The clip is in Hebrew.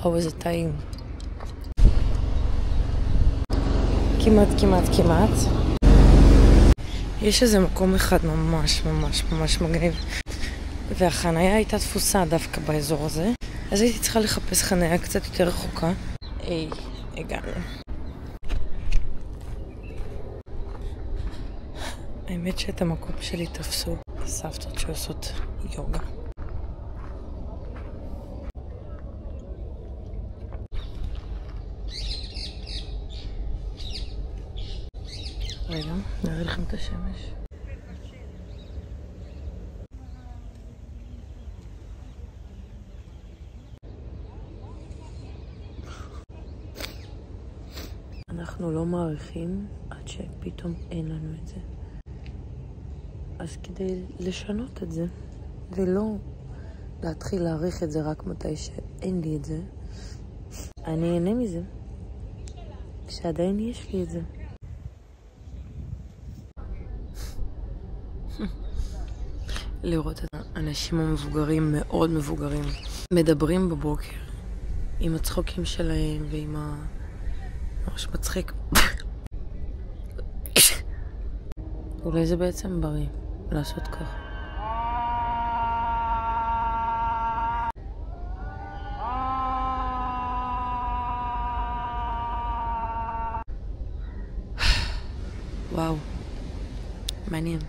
וואו, איזה טעים. כמעט. יש איזה מקום אחד ממש מגניב. והחניה הייתה תפוסה דווקא באזור הזה. אז הייתי צריכה לחפש חניה קצת יותר רחוקה. הגענו. האמת שאת המקום שלי תפסו סבתות שעושות יוגה. רגע, נראה לכם את השמש. אנחנו לא מעריכים עד שפתאום אין לנו את זה. אז כדי לשנות את זה, ולא להתחיל להעריך את זה רק מתי שאין לי את זה, אני אהנה מזה, שעדיין יש לי את זה. לראות את האנשים המבוגרים, מאוד מבוגרים, מדברים בבוקר עם הצחוקים שלהם ועם ממש מצחיק. אולי זה בעצם בריא לעשות ככה. וואו, מעניין.